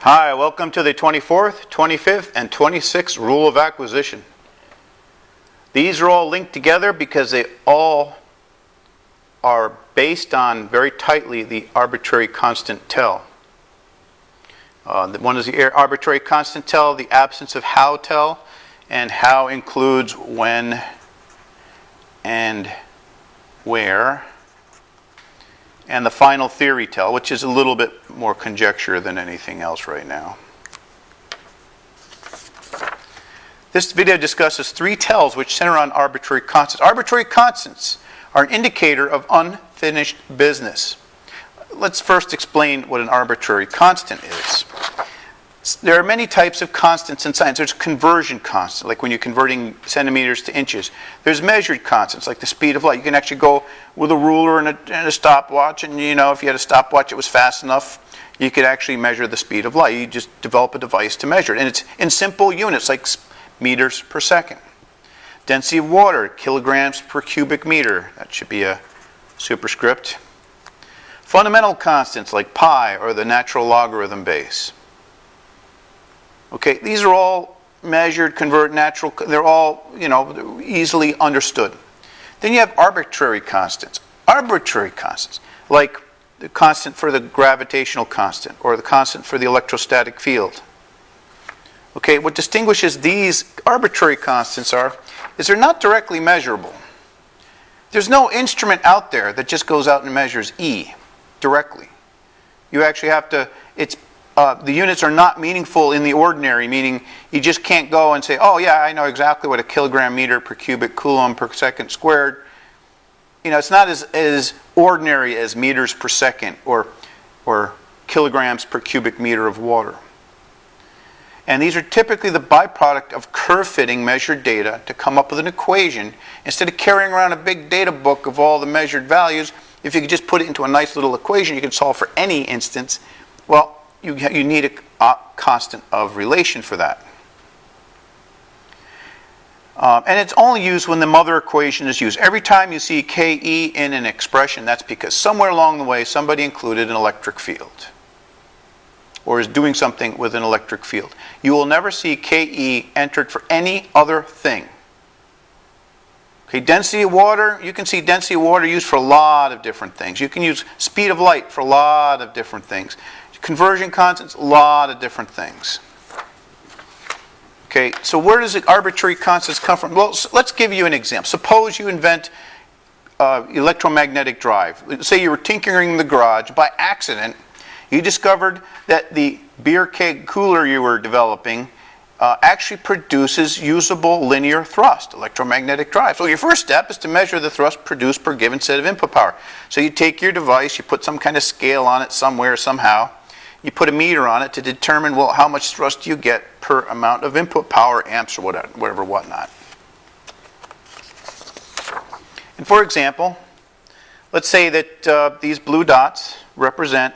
Hi, welcome to the 24th, 25th, and 26th rule of acquisition. These are all linked together because they all are based on, very tightly, the arbitrary constant tell. One is the arbitrary constant tell, the absence of how tell, and how includes when and where, and the final theory tell, which is a little bit more conjecture than anything else right now. This video discusses three tells which center on arbitrary constants. Arbitrary constants are an indicator of unfinished business. Let's first explain what an arbitrary constant is. There are many types of constants in science. There's conversion constant, like when you're converting centimeters to inches. There's measured constants, like the speed of light. You can actually go with a ruler and a stopwatch, and if you had a stopwatch that was fast enough, you could actually measure the speed of light. You just develop a device to measure it. And it's in simple units, like meters per second. Density of water, kilograms per cubic meter. That should be a superscript. Fundamental constants, like pi or the natural logarithm base. Okay, these are all measured, natural, they're all, easily understood. Then you have arbitrary constants. Arbitrary constants, like the constant for the gravitational constant or the constant for the electrostatic field. Okay, what distinguishes these arbitrary constants is they're not directly measurable. There's no instrument out there that just goes out and measures E directly. You actually have to, the units are not meaningful in the ordinary, meaning you just can't go and say, oh yeah, I know exactly what a kilogram meter per cubic coulomb per second squared. It's not as ordinary as meters per second or kilograms per cubic meter of water. And these are typically the byproduct of curve-fitting measured data to come up with an equation. Instead of carrying around a big data book of all the measured values, if you could just put it into a nice little equation you can solve for any instance, well, you need a constant of relation for that. And it's only used when the mother equation is used. Every time you see KE in an expression, that's because somewhere along the way somebody included an electric field or is doing something with an electric field. You will never see KE entered for any other thing. Okay, density of water, you can see density of water used for a lot of different things. You can use speed of light for a lot of different things. Conversion constants, a lot of different things. Okay, so where does the arbitrary constants come from? Well, let's give you an example. Suppose you invent electromagnetic drive. Say you were tinkering in the garage. By accident, you discovered that the beer keg cooler you were developing actually produces usable linear thrust, electromagnetic drive. So your first step is to measure the thrust produced per given set of input power. So you take your device, you put some kind of scale on it somewhere, somehow. You put a meter on it to determine, well, how much thrust you get per amount of input power, amps or whatever, whatnot. And for example, let's say that these blue dots represent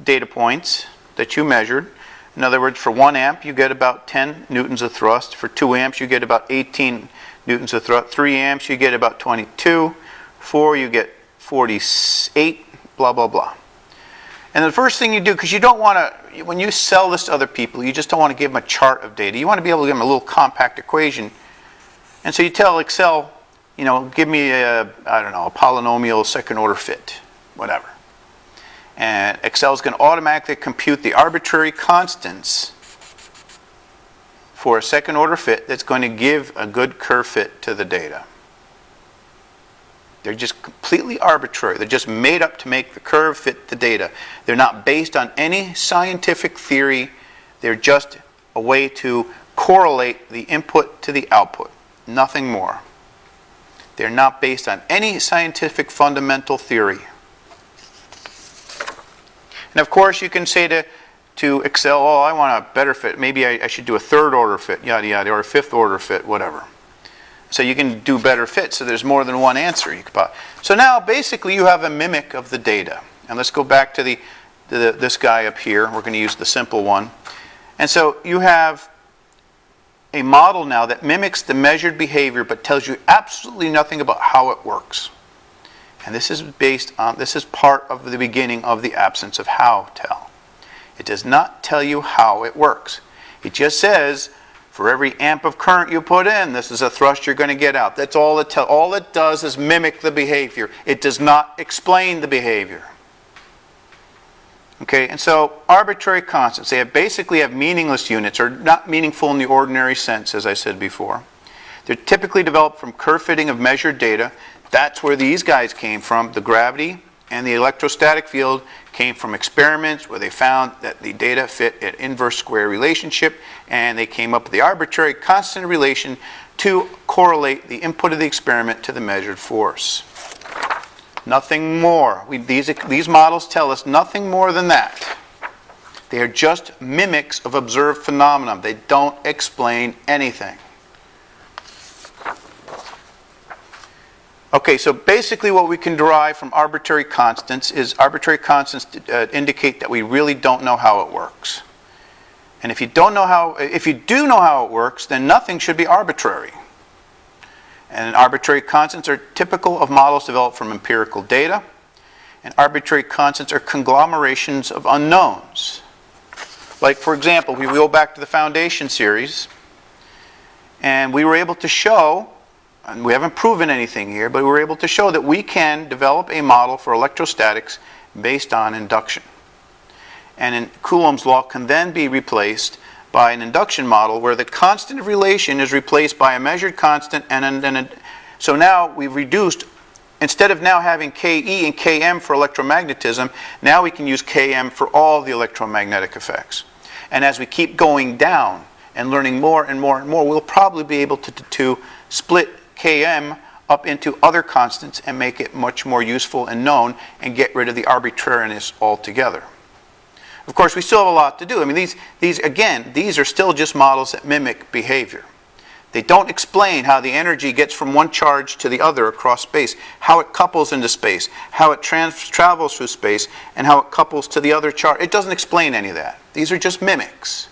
data points that you measured. In other words, for 1 amp, you get about 10 newtons of thrust. For 2 amps, you get about 18 newtons of thrust. 3 amps, you get about 22. 4, you get 48, blah, blah, blah. And the first thing you do, because you don't want to, when you sell this to other people, you just don't want to give them a chart of data. You want to be able to give them a little compact equation. And so you tell Excel, give me a polynomial second order fit, whatever. And Excel is going to automatically compute the arbitrary constants for a second order fit that's going to give a good curve fit to the data. They're just completely arbitrary. They're just made up to make the curve fit the data. They're not based on any scientific theory. They're just a way to correlate the input to the output. Nothing more. They're not based on any scientific fundamental theory. And of course, you can say to Excel, oh, I want a better fit. Maybe I should do a third order fit, yada, yada, or a fifth order fit, whatever. So you can do better fits. So there's more than one answer you could put. So now, basically, you have a mimic of the data. And let's go back to this guy up here. We're going to use the simple one. And so you have a model now that mimics the measured behavior but tells you absolutely nothing about how it works. And this is part of the beginning of the absence of how tell. It does not tell you how it works. It just says, for every amp of current you put in, this is a thrust you're going to get out. That's all it tells. All it does is mimic the behavior. It does not explain the behavior. Okay, and so arbitrary constants, they basically have meaningless units, or not meaningful in the ordinary sense, as I said before. They're typically developed from curve fitting of measured data. That's where these guys came from. The gravity and the electrostatic field came from experiments where they found that the data fit an inverse square relationship, and they came up with the arbitrary constant relation to correlate the input of the experiment to the measured force. Nothing more. These models tell us nothing more than that. They are just mimics of observed phenomena. They don't explain anything. Okay, so basically what we can derive from arbitrary constants is arbitrary constants indicate that we really don't know how it works. And if you do know how it works, then nothing should be arbitrary. And arbitrary constants are typical of models developed from empirical data. And arbitrary constants are conglomerations of unknowns. Like, for example, we go back to the foundation series, and we were able to show, and we haven't proven anything here, but we were able to show that we can develop a model for electrostatics based on induction. And Coulomb's law can then be replaced by an induction model where the constant of relation is replaced by a measured constant, so now we've reduced, instead of now having Ke and Km for electromagnetism, now we can use Km for all the electromagnetic effects. And as we keep going down and learning more and more and more, we'll probably be able to split Km up into other constants and make it much more useful and known and get rid of the arbitrariness altogether. Of course, we still have a lot to do. I mean, these are still just models that mimic behavior. They don't explain how the energy gets from one charge to the other across space, how it couples into space, how it travels through space, and how it couples to the other charge. It doesn't explain any of that. These are just mimics.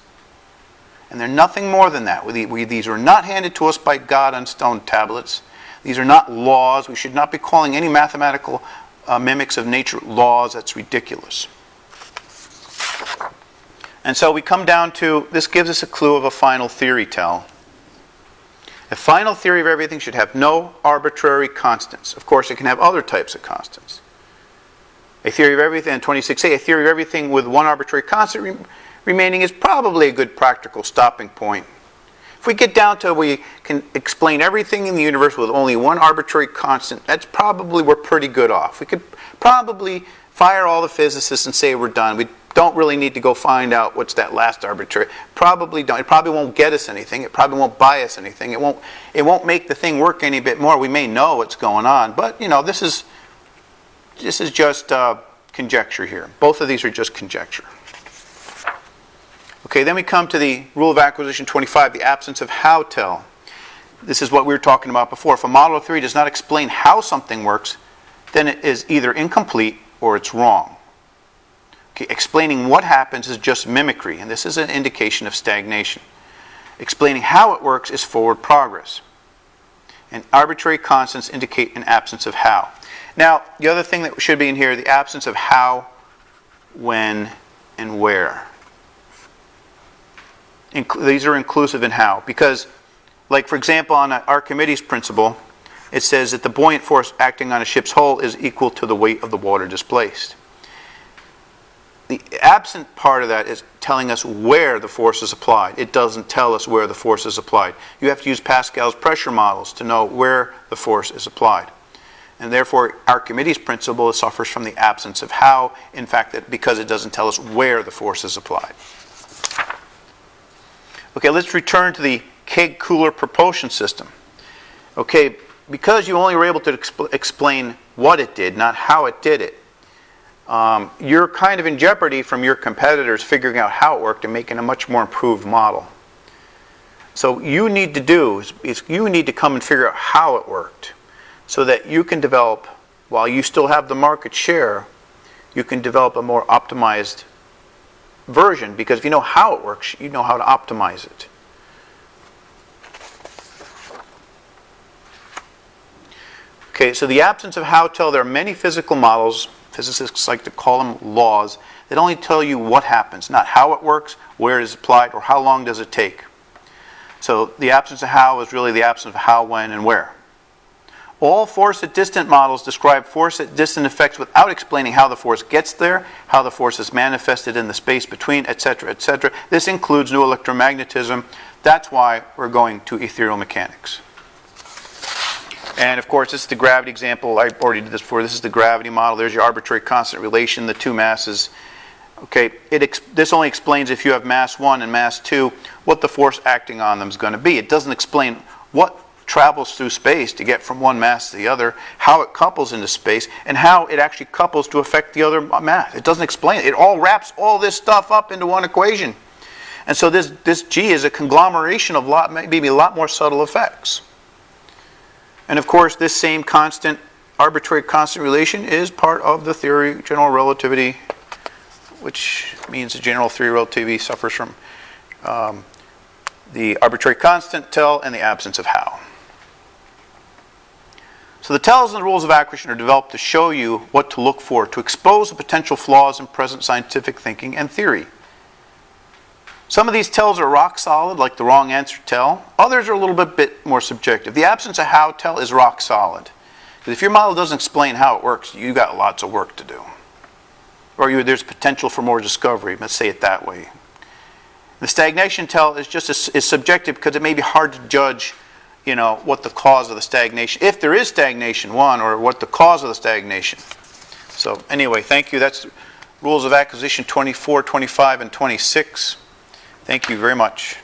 And they're nothing more than that. These were not handed to us by God on stone tablets. These are not laws. We should not be calling any mathematical mimics of nature laws. That's ridiculous. And so we come down to, this gives us a clue of a final theory tell. A final theory of everything should have no arbitrary constants. Of course, it can have other types of constants. A theory of everything, in 26a, a theory of everything with one arbitrary constant remaining is probably a good practical stopping point. If we get down to we can explain everything in the universe with only one arbitrary constant, that's probably, we're pretty good off. We could probably fire all the physicists and say we're done. We don't really need to go find out what's that last arbitrary. Probably don't. It probably won't get us anything. It probably won't buy us anything. It won't make the thing work any bit more. We may know what's going on, but this is just conjecture here. Both of these are just conjecture. Okay, then we come to the rule of acquisition 25, the absence of how tell. This is what we were talking about before. If a model of theory does not explain how something works, then it is either incomplete or it's wrong. Okay, explaining what happens is just mimicry, and this is an indication of stagnation. Explaining how it works is forward progress. And arbitrary constants indicate an absence of how. Now, the other thing that should be in here, the absence of how, when, and where. These are inclusive in how, because, like for example, on Archimedes' principle, it says that the buoyant force acting on a ship's hull is equal to the weight of the water displaced. The absent part of that is telling us where the force is applied. It doesn't tell us where the force is applied. You have to use Pascal's pressure models to know where the force is applied. And therefore, Archimedes' principle suffers from the absence of how, in fact, because it doesn't tell us where the force is applied. Okay, let's return to the keg-cooler propulsion system. Okay, because you only were able to explain what it did, not how it did it, you're kind of in jeopardy from your competitors figuring out how it worked and making a much more improved model. So you need to do is you need to come and figure out how it worked so that you can develop, while you still have the market share, you can develop a more optimized version, because if you know how it works, you know how to optimize it. Okay, so the absence of how tell, there are many physical models Physicists like to call them laws that only tell you what happens, not how it works, where it is applied, or how long does it take. So the absence of how is really the absence of how, when, and where. All force at distant models describe force at distant effects without explaining how the force gets there, how the force is manifested in the space between, etc., etc. This includes new electromagnetism. That's why we're going to ethereal mechanics. And of course, this is the gravity example. I already did this before. This is the gravity model. There's your arbitrary constant relation, the two masses. Okay, this only explains if you have mass 1 and mass 2, what the force acting on them is going to be. It doesn't explain what travels through space to get from one mass to the other, how it couples into space, and how it actually couples to affect the other mass. It doesn't explain it. It all wraps all this stuff up into one equation. And so this G is a conglomeration of maybe a lot more subtle effects. And of course, this same constant, arbitrary constant relation is part of the theory, general relativity, which means the general theory of relativity suffers from the arbitrary constant, tell, and the absence of how. So the tells and the rules of acquisition are developed to show you what to look for, to expose the potential flaws in present scientific thinking and theory. Some of these tells are rock solid, like the wrong answer tell. Others are a little bit more subjective. The absence of how tell is rock solid. Because if your model doesn't explain how it works, you got lots of work to do. Or there's potential for more discovery, let's say it that way. The stagnation tell is just is subjective because it may be hard to judge, what the cause of the stagnation, if there is stagnation, or what the cause of the stagnation. So anyway, thank you. That's rules of acquisition 24, 25, and 26. Thank you very much.